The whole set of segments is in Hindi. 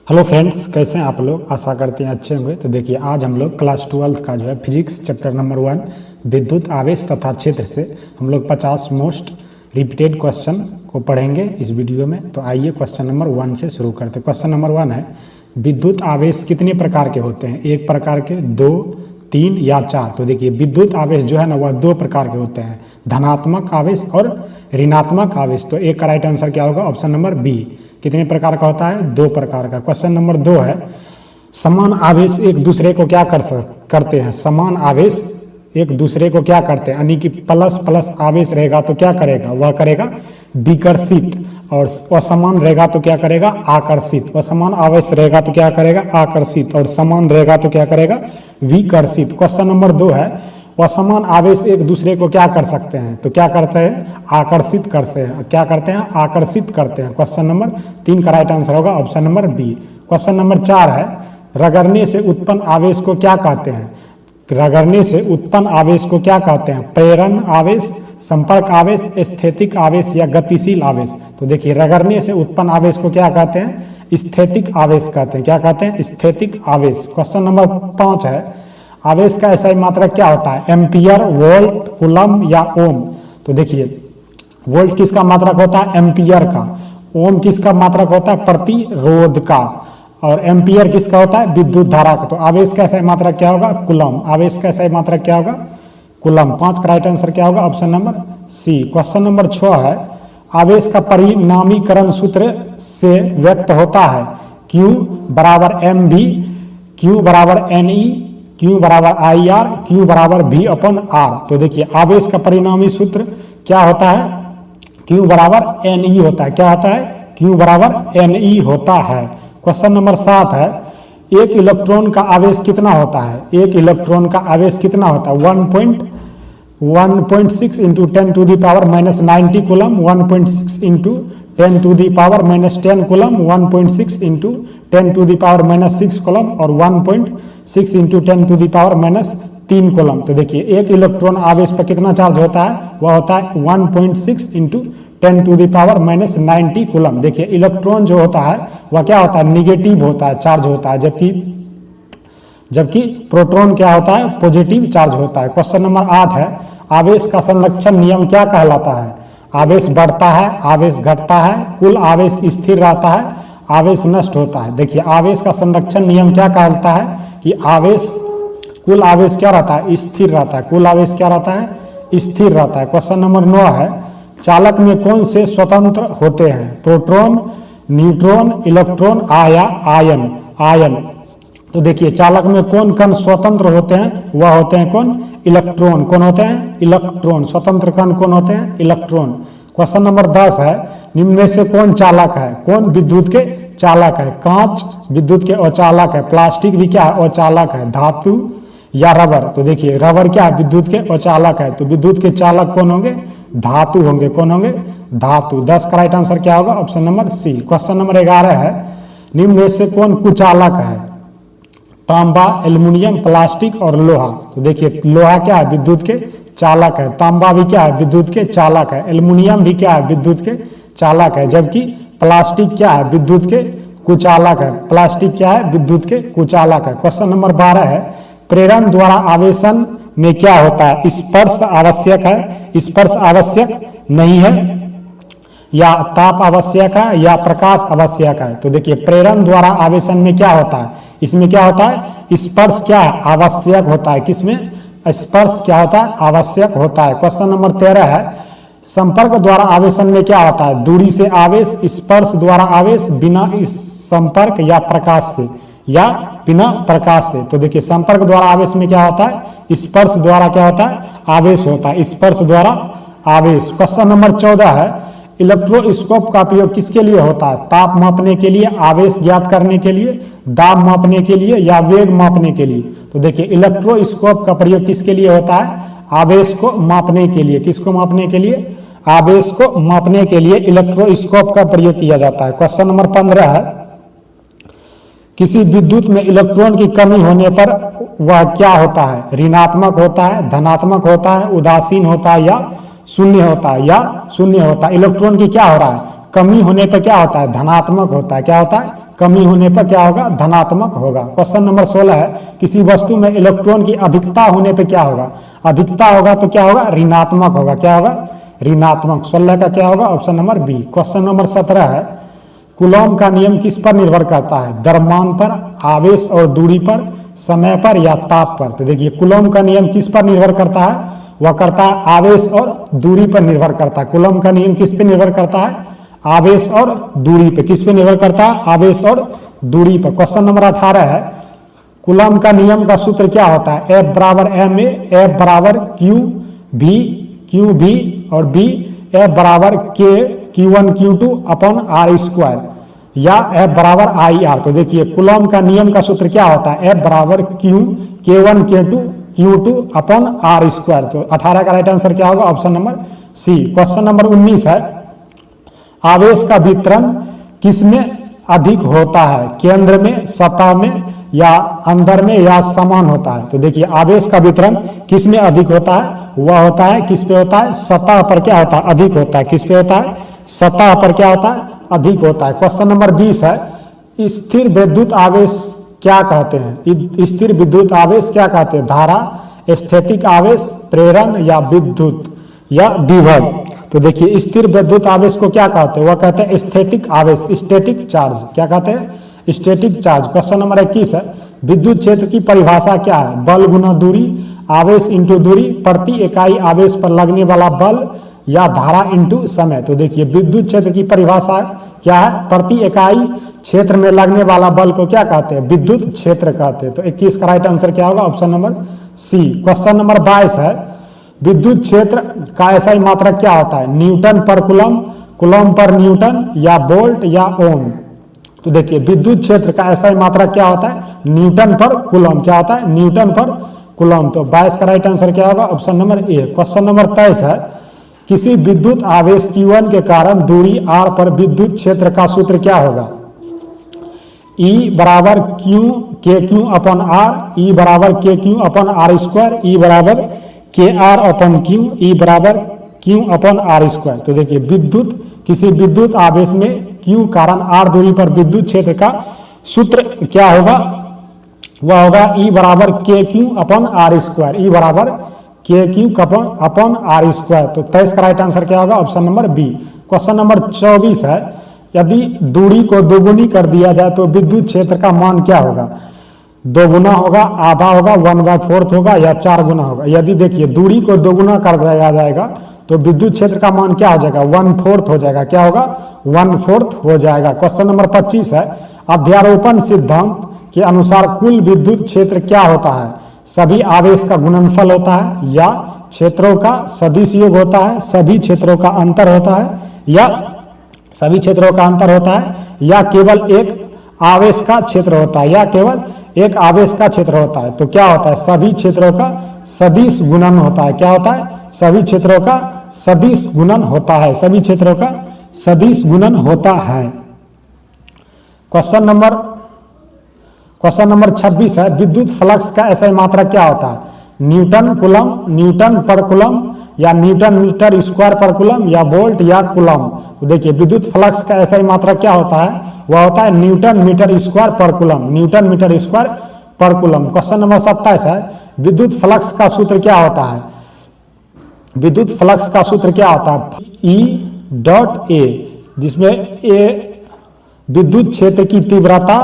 हेलो फ्रेंड्स, कैसे हैं आप लोग। आशा करते हैं अच्छे होंगे। तो देखिए, आज हम लोग क्लास 12 का जो है फिजिक्स चैप्टर नंबर 1 विद्युत आवेश तथा क्षेत्र से हम लोग 50 मोस्ट रिपीटेड क्वेश्चन को पढ़ेंगे इस वीडियो में। तो आइए क्वेश्चन नंबर 1 से शुरू करते हैं। क्वेश्चन नंबर 1 है, विद्युत आवेश कितने प्रकार के होते हैं? एक प्रकार के, 2, 3 या 4। तो देखिए, विद्युत आवेश जो है ना वह 2 प्रकार के होते हैं, धनात्मक आवेश और ऋणात्मक आवेश। तो एक का राइट आंसर क्या होगा? Option number B. कितने प्रकार का होता है? 2 प्रकार का। क्वेश्चन नंबर 2 है, समान आवेश एक दूसरे को क्या करते हैं? समान आवेश एक दूसरे को क्या करते हैं? यानी कि प्लस प्लस आवेश रहेगा तो क्या करेगा? वह करेगा विकर्षित, और असमान रहेगा तो क्या करेगा? आकर्षित। असमान आवेश रहेगा तो क्या करेगा? आकर्षित, और समान रहेगा तो क्या करेगा? विकर्षित। क्वेश्चन नंबर 2 है, असमान आवेश एक दूसरे को क्या कर सकते हैं? तो क्या करते हैं? आकर्षित करते हैं। क्या करते हैं? आकर्षित करते हैं। क्वेश्चन नंबर 3 का राइट आंसर होगा option number B. Question number 4 है, रगड़ने से उत्पन्न आवेश को क्या कहते हैं? रगड़ने से उत्पन्न आवेश को क्या कहते हैं? प्रेरण आवेश, संपर्क आवेश, स्थैतिक आवेश या गतिशील आवेश। तो देखिए, रगड़ने से उत्पन्न आवेश को क्या कहते हैं? स्थैतिक आवेश कहते हैं। क्या कहते हैं? स्थैतिक आवेश। क्वेश्चन नंबर 5 है, आवेश का ऐसा ही मात्रक क्या होता है? एम्पियर, वोल्ट, कूलम या ओम। तो देखिए, वोल्ट किसका मात्रक होता है? एम्पियर का। ओम किसका मात्रक होता है? प्रतिरोध का। और एम्पियर किसका होता है? विद्युत धारा का। तो आवेश का ऐसा ही मात्रक क्या होगा? कूलम। आवेश का ऐसा ही मात्रक क्या होगा? कूलम। 5 का राइट आंसर क्या होगा? Option number C. Question number 6 है, आवेश का परिनामीकरण सूत्र से व्यक्त होता है Q बराबर mv, Q बराबर ne, Q बराबर IR, Q बराबर V अपन R। तो देखिए, आवेश का परिणामी सूत्र क्या होता है? Q बराबर Ne होता है। क्या होता है? Q बराबर Ne होता है। क्वेश्चन नंबर 7 है, एक इलेक्ट्रॉन का आवेश कितना होता है? एक इलेक्ट्रॉन का आवेश कितना होता है? 1.6 into 10 to the power minus 90 coulomb, 1.6 into 10 to the power minus 10 coulomb, 1.6 into 10 to the power minus 6 coulomb और 1.6 into 10 to the power minus 3 coulomb. तो देखिए, एक इलेक्ट्रॉन आवेश पर कितना चार्ज होता है? वह होता है 1.6 into 10 to the power minus 90 coulomb. देखिए, इलेक्ट्रॉन जो होता है वह क्या होता है? निगेटिव होता है, चार्ज होता है, जबकि प्रोटॉन क्या होता है? पॉजिटिव चार्ज होता है। क्वेश्चन नंबर 8 है, आवेश का संरक्षण नियम क्या कहलाता है? आवेश बढ़ता है, आवेश घटता है, कुल आवेश स्थिर रहता है, आवेश नष्ट होता है। देखिए, आवेश का संरक्षण नियम क्या कहलाता है? कि कुल आवेश क्या रहता है? स्थिर रहता है। कुल आवेश क्या रहता है? स्थिर रहता है। क्वेश्चन नंबर 9 है, चालक में कौन से स्वतंत्र होते हैं? प्रोटॉन, न्यूट्रॉन, इलेक्ट्रॉन या आयन। तो देखिए, चालक में कौन कण स्वतंत्र होते हैं? वह होते हैं कौन? इलेक्ट्रॉन। कौन होते हैं? इलेक्ट्रॉन। स्वतंत्र कण कौन होते हैं? इलेक्ट्रॉन। क्वेश्चन नंबर 10 है, निम्न में से कौन चालक है? कौन विद्युत के चालक है? कांच विद्युत के अचालक है, प्लास्टिक भी क्या है? अचालक है, धातु या रबर। तो देखिए, रबर क्या है? विद्युत के अचालक है। तो विद्युत के चालक कौन होंगे? धातु होंगे। कौन होंगे? धातु। 10 का राइट आंसर क्या होगा? Option number C. Question number 11 है, निम्न में से कौन कुचालक है? तांबा, एल्युमिनियम, प्लास्टिक और लोहा। तो देखिए, लोहा क्या है? विद्युत के चालक है। तांबा भी क्या है? विद्युत के चालक है। एल्युमिनियम भी क्या है? विद्युत के चालक है। जबकि प्लास्टिक क्या है? विद्युत के कुचालक है। प्लास्टिक क्या है? विद्युत के कुचालक है। क्वेश्चन नंबर 12 है, प्रेरण द्वारा आवेशन में क्या होता है? स्पर्श आवश्यक है, स्पर्श आवश्यक नहीं है, या ताप आवश्यक है, या प्रकाश आवश्यक है। तो देखिए, प्रेरण द्वारा आवेशन में क्या होता है? इसमें क्या होता है? स्पर्श क्या है? आवश्यक होता है। किसमें? स्पर्श क्या होता है? आवश्यक होता है। क्वेश्चन नंबर 13 है, संपर्क द्वारा आवेशन में क्या होता है? दूरी से आवेश, स्पर्श द्वारा आवेश, बिना संपर्क या प्रकाश से, या बिना प्रकाश से। तो देखिए, संपर्क द्वारा आवेश में क्या होता है? स्पर्श द्वारा क्या होता है? आवेश होता है। स्पर्श द्वारा आवेश। क्वेश्चन नंबर 14 है, इलेक्ट्रोस्कोप का उपयोग किसके लिए होता है? ताप मापने के लिए, आवेश ज्ञात करने के लिए, दाब मापने के लिए या वेग मापने के लिए। तो देखिए, इलेक्ट्रोस्कोप का प्रयोग किसके लिए होता है? आवेश को मापने के लिए। किसको मापने के लिए? आवेश को मापने के लिए इलेक्ट्रोस्कोप का प्रयोग किया जाता है। क्वेश्चन नंबर 15 है, किसी विद्युत में इलेक्ट्रॉन की कमी होने पर वह क्या होता है? ऋणात्मक होता है, धनात्मक होता है, उदासीन होता है या शून्य होता है? या शून्य होता है। इलेक्ट्रॉन की क्या हो रहा है? कमी होने पर क्या होता है? धनात्मक होता है। क्या होता है? कमी होने पर क्या होगा, धनात्मक होगा। क्वेश्चन नंबर 16 है, किसी वस्तु में इलेक्ट्रॉन की अधिकता होने पर क्या होगा, अधिकता होगा तो क्या होगा, ऋणात्मक होगा। क्या होगा, ऋणात्मक। 16 का क्या होगा, option number B. Question number 17 है, कूलॉम का नियम किस पर निर्भर करता है, द्रव्यमान पर, आवेश और दूरी पर, समय पर या ताप पर। तो देखिए कूलॉम का नियम किस पर निर्भर करता है, वह करता है आवेश और दूरी पर निर्भर करता है। कूलॉम का नियम किस पे निर्भर करता है, आवेश और दूरी पे। किस पे निर्भर करता है, आवेश और दूरी पर। क्वेश्चन नंबर 18 है, कूलॉम का नियम का सूत्र क्या होता है, F बराबर ma, F बराबर Q भी और B F बराबर Q1 Q2 अपन R स्क्वायर या F बराबर IR। तो देखिए कूलॉम का नियम का सूत्र क्या होता है, F बराबर K1 Q2 अपन R स्क्वायर। तो 18 का राइट आंसर क्या होगा, option number C. Question number 19 है, आवेश का वितरण किसमें अधिक होता है, केंद्र में, सतह में या अंदर में या समान होता है। तो देखिए आवेश का वितरण किस में अधिक होता है, वह होता है किस पे होता है, सतह पर क्या होता है, अधिक होता है। किस पे होता है, सतह पर क्या होता है, अधिक होता है। क्वेश्चन नंबर 20 है, स्थिर विद्युत आवेश क्या कहते हैं, स्थिर विद्युत आवेश क्या कहते हैं, धारा, स्थैतिक आवेश, प्रेरण या विद्युत या विभव। तो देखिए स्थिर विद्युत आवेश को क्या कहते हैं, वह कहते हैं स्थैतिक आवेश, स्टैटिक चार्ज। क्या कहते हैं, स्टैटिक चार्ज। क्वेश्चन नंबर 21 है, विद्युत क्षेत्र की परिभाषा क्या है, बल गुना दूरी, आवेश इंटू दूरी, प्रति इकाई आवेश पर लगने वाला बल या धारा इंटू समय। तो देखिए विद्युत क्षेत्र की परिभाषा क्या है, प्रति इकाई क्षेत्र में लगने वाला बल को क्या कहते हैं, विद्युत क्षेत्र कहते हैं। तो 21 का राइट आंसर क्या होगा, option number C. Question number 22 है, विद्युत क्षेत्र का एसआई मात्रक क्या होता है, न्यूटन पर कूलम, कूलम पर न्यूटन या वोल्ट या ओम। तो देखिए विद्युत क्षेत्र का एसआई मात्रक क्या होता है, न्यूटन पर कूलम। क्या होता है, न्यूटन पर कूलम। तो 22 का राइट आंसर क्या होगा, option number A. Question number 23 है, किसी विद्युत आवेश Q1 के कारण दूरी r पर विद्युत क्षेत्र का सूत्र क्या होगा, E बराबर KQ अपन R, E बराबर KQ upon R square, E बराबर KR अपन Q, E बराबर Q अपन R स्क्वायर। तो देखिए विद्युत, किसी विद्युत आवेश में Q कारण R दूरी पर विद्युत क्षेत्र का सूत्र क्या होगा, वह होगा E बराबर KQ upon R square, E बराबर KQ अपन R स्क्वायर। तो 23 का राइट आंसर क्या होगा, option number B. Question number 24 है, यदि दूरी को दोगुनी कर दिया जाए तो विद्युत क्षेत्र का मान क्या होगा, दोगुना होगा, आधा होगा, 1/4 होगा या 4 गुना होगा। यदि देखिए दूरी को दोगुना कर दिया जाएगा तो विद्युत क्षेत्र का मान क्या हो जाएगा, 1/4 हो जाएगा। क्या होगा, 1/4 हो जाएगा। क्वेश्चन नंबर 25 है, अध्यारोपण सिद्धांत के अनुसार कुल विद्युत क्षेत्र क्या होता है, सभी आवेश का गुणनफल होता है या क्षेत्रों का सदिश योग होता है, सभी क्षेत्रों का अंतर होता है या सभी क्षेत्रों का अंतर होता है या केवल एक आवेश का क्षेत्र होता है, या केवल एक आवेश का क्षेत्र होता है। तो क्या होता है, सभी क्षेत्रों का सदिश गुणन होता है। क्या होता है, सभी क्षेत्रों का सदिश गुणन होता है, सभी क्षेत्रों का सदिश गुणन होता है। क्वेश्चन नंबर 26 है, विद्युत फ्लक्स का एसआई मात्रक क्या होता है, न्यूटन कूलम, न्यूटन पर कूलम या newton metre square per coulomb या वोल्ट या कूलम। तो देखिए विद्युत फ्लक्स का एसआई मात्रक क्या होता है, वह होता है newton metre square per coulomb, newton metre square per coulomb. Question number 27 है, विद्युत फ्लक्स का सूत्र क्या होता है, विद्युत फ्लक्स का सूत्र क्या होता है, E.A, जिसमें ए विद्युत क्षेत्र की तीव्रता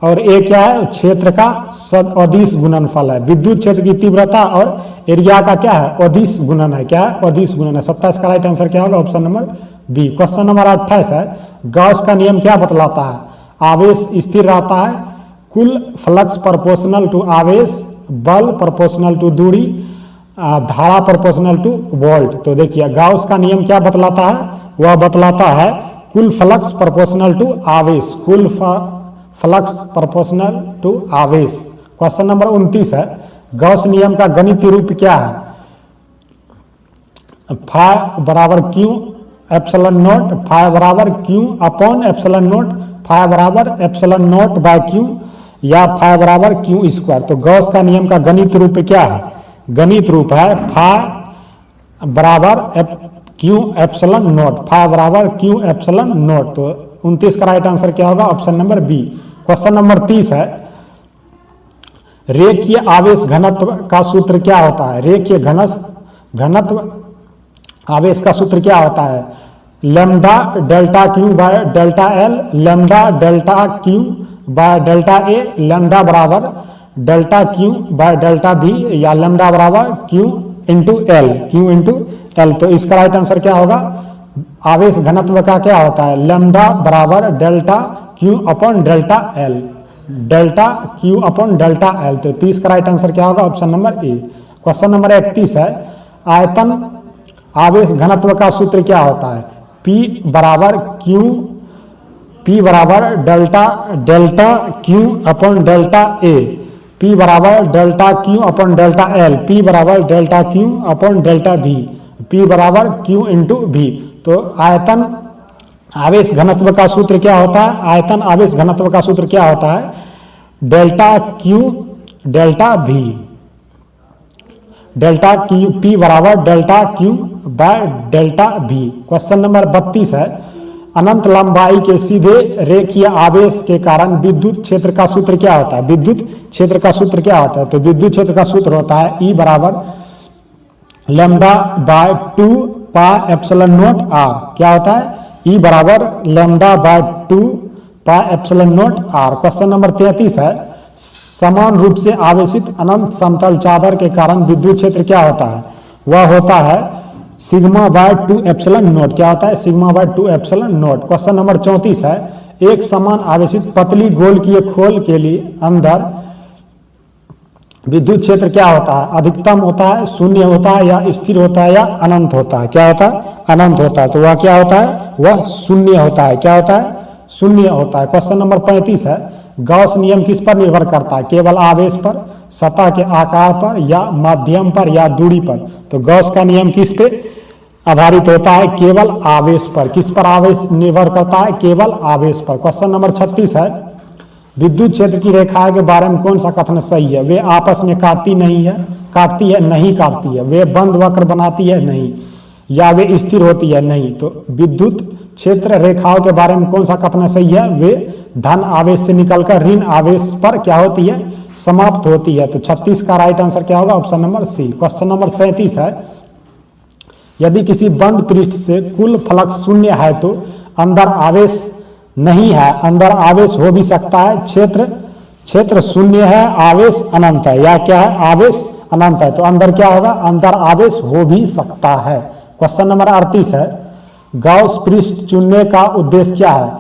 और ए क्या है, क्षेत्र का अदिश गुणनफल है। विद्युत क्षेत्र की तीव्रता और एरिया का क्या है, अदिश गुणन है। क्या है, अदिश गुणन है। 27 का राइट आंसर क्या होगा, option number B. Question number 28 है, गॉस का नियम क्या बतलाता है, आवेश स्थिर रहता है, कुल फ्लक्स प्रोपोर्शनल टू आवेश, बल प्रोपोर्शनल टू दूरी, धारा प्रोपोर्शनल टू वोल्ट। तो देखिए गॉस का नियम क्या बतलाता है, वह बतलाता है कुल फ्लक्स प्रोपोर्शनल टू आवेश, कुल फ्लक्स प्रोपोर्शनल टू आवेश। क्वेश्चन नंबर 29 है, गॉस नियम का गणितीय रूप क्या है, फाई बराबर क्यू एप्सिलॉन नॉट, फाई बराबर Q upon epsilon naught, phi बराबर एप्सिलॉन नॉट बाय क्यू या फाई बराबर क्यू स्क्वायर। तो गॉस का नियम का गणित रूप क्या है, गणित रूप है फाई बराबर क्यू एप्सिलॉन नॉट, फाई बराबर क्यू एप्सिलॉन नॉट। तो 29 का राइट आंसर क्या होगा? Option number B. Question number 30 है, रेखीय आवेश घनत्व का सूत्र क्या होता है? रेखीय घनत्व आवेश का सूत्र क्या होता है? Lambda delta q by delta l, lambda delta q by delta a, lambda बराबर delta q by delta b, या लैम्डा बराबर क्यू इंटू एल। तो इसका राइट आंसर क्या होगा? आवेश घनत्व का क्या होता है? लैम्डा बराबर delta Q upon delta L, delta Q upon delta L. तो 30 का राइट आंसर क्या होगा? Option number A. Question number 31 है, आयतन आवेश घनत्व का सूत्र क्या होता है? P बराबर delta Q upon delta A, P बराबर delta Q upon delta L, P बराबर डेल्टा क्यू अपॉन डेल्टा भी, P बराबर क्यू इंटू भी। तो आयतन आवेश घनत्व का सूत्र क्या होता है? आयतन आवेश घनत्व का सूत्र क्या होता है? डेल्टा क्यू डेल्टा भी, डेल्टा क्यू, P बराबर डेल्टा क्यू बाय डेल्टा भी। क्वेश्चन नंबर 32 है, अनंत लंबाई के सीधे रेखीय आवेश के कारण विद्युत क्षेत्र का सूत्र क्या होता है? विद्युत क्षेत्र का सूत्र क्या होता है? तो विद्युत क्षेत्र का सूत्र होता है E बराबर lambda by 2 pi epsilon not R। क्या होता है? E बराबर lambda by 2 pi epsilon not R। Question number 33 है, समान रूप से आवेशित अनंत समतल चादर के कारण विद्युत क्षेत्र क्या होता है? वह होता है सिग्मा बाय 2 एप्सिलॉन नॉट। क्या होता है? Sigma bye 2 epsilon not. Question number 34 है, एक समान आवेशित पतली गोलकीय खोल के लिए अंदर विद्युत क्षेत्र क्या होता है? अधिकतम होता है, शून्य होता है, या स्थिर होता है, या अनंत होता है? क्या होता है? अनंत होता है। तो वह क्या होता है? वह शून्य होता है। क्या होता है? शून्य होता है। क्वेश्चन नंबर 35 है, गॉस नियम किस पर निर्भर करता है? केवल आवेश पर, सतह के आकार पर, या माध्यम पर, या दूरी पर? तो गॉस का नियम किस पे आधारित होता है? केवल आवेश पर। किस पर आवेश निर्भर करता है? केवल आवेश पर। क्वेश्चन नंबर 36 है, विद्युत क्षेत्र की रेखाएं के बारे में कौन सा कथन सही है? वे आपस में काटती नहीं है, काटती है, नहीं काटती है। वे बंद वक्र बनाती है, नहीं। या वे स्थिर होती है, नहीं। तो विद्युत क्षेत्र रेखाओं के बारे में कौन सा कथन सही है? वे धन आवेश से निकलकर ऋण आवेश पर क्या होती है? समाप्त होती है। तो 36 का राइट आंसर क्या होगा? Option number C. Question number 37 है, यदि किसी बंद पृष्ठ से कुल फ्लक्स शून्य है तो अंदर आवेश नहीं है, अंदर आवेश हो भी सकता है। क्षेत्र शून्य है, आवेश अनंत है, या क्या है? आवेश अनंत है। तो अंदर क्या होगा? अंदर आवेश हो भी सकता है। क्वेश्चन नंबर 38 है, गॉस पृष्ठ चुनने का उद्देश्य क्या है?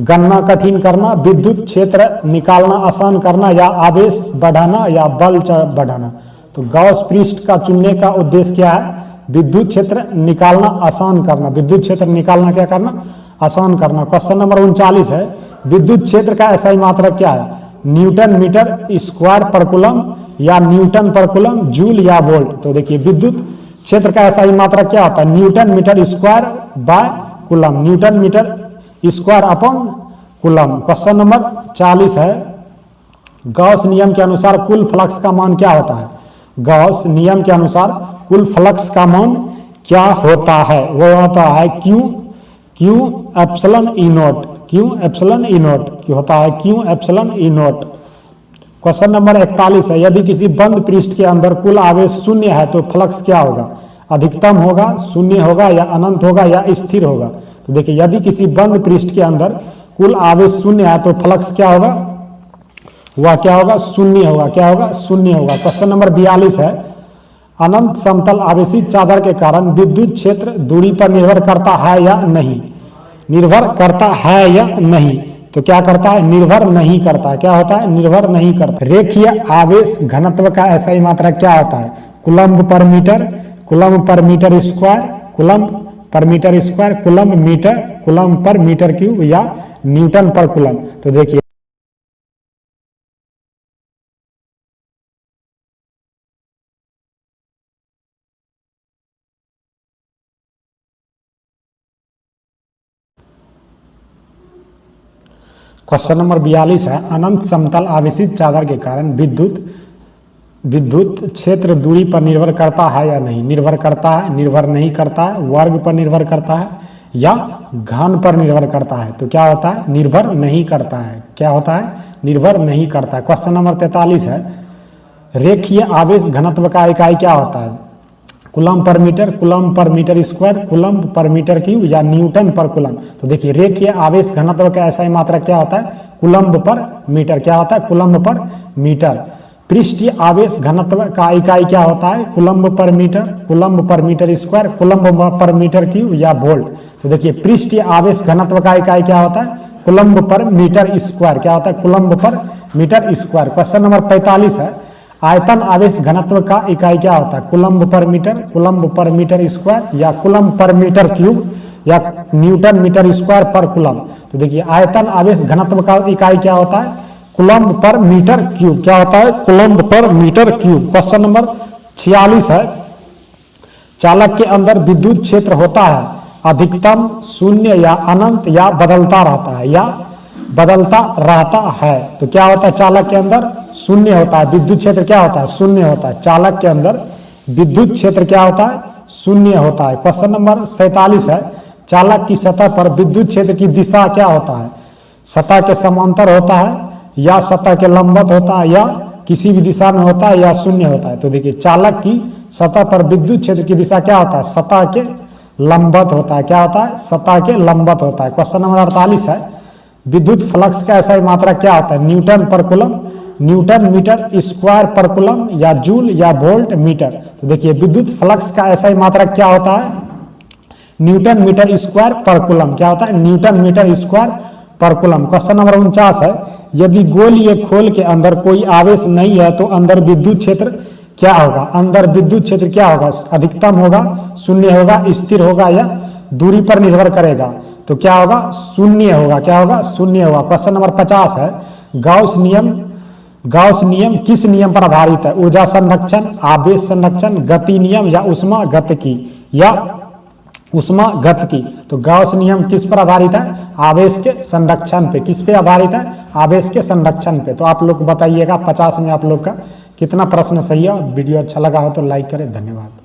गणना कठिन करना, विद्युत क्षेत्र निकालना आसान करना, या आवेश बढ़ाना, या बल बढ़ाना? तो गॉस पृष्ठ का चुनने का उद्देश्य क्या है? विद्युत क्षेत्र निकालना आसान करना। विद्युत क्षेत्र निकालना क्या करना? आसान करना। क्वेश्चन नंबर 39 है, विद्युत क्षेत्र का SI मात्रक क्या है? Newton metre square per coulomb, या न्यूटन पर कूलम, जूल, या वोल्ट? तो देखिए, विद्युत क्षेत्र का SI मात्रक क्या होता है? Newton metre square by coulomb, newton metre square upon coulomb. Question number 40 है, गॉस नियम के अनुसार कुल फ्लक्स का मान क्या होता है? गॉस नियम के अनुसार कुल फ्लक्स का मान क्या होता है? वो होता है Q epsilon E not, Q epsilon E not होता है, Q epsilon E not. Question number 41 है, यदि किसी बंद पृष्ठ के अंदर कुल आवेश शून्य है तो फ्लक्स क्या होगा? अधिकतम होगा, शून्य होगा, या अनंत होगा, या स्थिर होगा? तो देखिए, यदि किसी बंद पृष्ठ के अंदर कुल आवेश शून्य है तो फ्लक्स क्या होगा? वह क्या होगा? शून्य होगा। क्या होगा? शून्य होगा। क्वेश्चन नंबर 42 है, अनंत समतल आवेशित चादर के कारण विद्युत क्षेत्र दूरी पर निर्भर करता है या नहीं? निर्भर करता है या नहीं? तो क्या करता है? निर्भर नहीं करता। क्या होता है? निर्भर नहीं करता। रेखीय आवेश घनत्व का SI मात्रक क्या होता है? कूलम्ब पर मीटर, कूलम्ब पर मीटर स्क्वायर, कूलम्ब पर metre square, coulomb metre, coulomb पर मीटर क्यूब, या न्यूटन पर कूलम्ब? तो देखिए, क्वेश्चन नंबर 42 है, अनंत समतल आवेशित चादर के कारण विद्युत क्षेत्र दूरी पर निर्भर करता है या नहीं? निर्भर करता है, निर्भर नहीं करता है, वर्ग पर निर्भर करता है, या घन पर निर्भर करता है? तो क्या होता है? निर्भर नहीं करता है। क्या होता है? निर्भर नहीं करता है। क्वेश्चन नंबर 43 है, रेखीय आवेश घनत्व का इकाई क्या होता है? कूलम पर मीटर, कूलम पर मीटर स्क्वायर, कूलम पर मीटर क्यूब या न्यूटन पर कूलम? तो देखिए रेखीय आवेश घनत्व का ऐसा ही मात्रा क्या होता है? कूलम पर मीटर। क्या होता है? कूलम पर मीटर। पृष्ठीय आवेश घनत्व का इकाई क्या होता है? कूलम पर मीटर, कूलम पर मीटर स्क्वायर, कूलम पर मीटर क्यूब या वोल्ट? तो देखिए पृष्ठीय आवेश घनत्व का इकाई क्या होता है? कूलम पर मीटर स्क्वायर। क्या होता है? कूलम पर मीटर स्क्वायर। क्वेश्चन नंबर 45 है, आयतन आवेश घनत्व का इकाई क्या होता है? कूलम पर मीटर, कूलम पर मीटर स्क्वायर या कूलम पर मीटर क्यूब या newton metre square per coulomb? तो देखिए आयतन आवेश घनत्व का इकाई क्या होता है? कूलम पर मीटर क्यूब। क्या होता है? कूलम पर मीटर क्यूब। क्वेश्चन नंबर 46 है, चालक के अंदर विद्युत क्षेत्र होता है अधिकतम, शून्य या अनंत या बदलता रहता है? या बदलता रहता है। तो क्या होता है? चालक के अंदर शून्य होता है। विद्युत क्षेत्र क्या होता है? शून्य होता है। चालक के अंदर विद्युत क्षेत्र क्या होता है? शून्य होता है। क्वेश्चन नंबर 47 है, चालक की सतह पर विद्युत क्षेत्र की दिशा क्या होता है? सतह के समांतर होता है या सतह के लंबवत होता है या किसी भी दिशा में होता है या शून्य होता है? तो देखिए चालक की सतह पर विद्युत क्षेत्र की दिशा क्या होता है? सतह के लंबवत होता है। क्या होता है? सतह के लंबवत होता है। क्वेश्चन नंबर 48 है, विद्युत फ्लक्स का ऐसा ही मात्रा क्या होता है? न्यूटन पर coulomb, newton metre square per coulomb या जूल या वोल्ट मीटर? तो देखिए विद्युत फ्लक्स का ऐसा ही मात्रा क्या होता है? Newton metre square per coulomb. क्या होता है? Newton metre square per coulomb. Question number 49 है, यदि गोलीय खोल के अंदर कोई आवेश नहीं है तो अंदर विद्युत क्षेत्र क्या होगा? अंदर विद्युत क्षेत्र क्या होगा? अधिकतम होगा, शून्य होगा, स्थिर होगा या दूरी पर निर्भर करेगा? तो क्या होगा? शून्य होगा। क्या होगा? शून्य होगा। क्वेश्चन नंबर 50 है, गॉस नियम किस नियम पर आधारित है? ऊर्जा संरक्षण, आवेश संरक्षण, गति नियम या ऊष्मा गतिकी या ऊष्मा गतिकी? तो गॉस नियम किस पर आधारित है? आवेश के संरक्षण पे। किस पे आधारित है? आवेश के संरक्षण पे। तो आप लोग बताइएगा 50 में आप लोग का कितना प्रश्न सही है। वीडियो अच्छा लगा हो तो लाइक करें। धन्यवाद।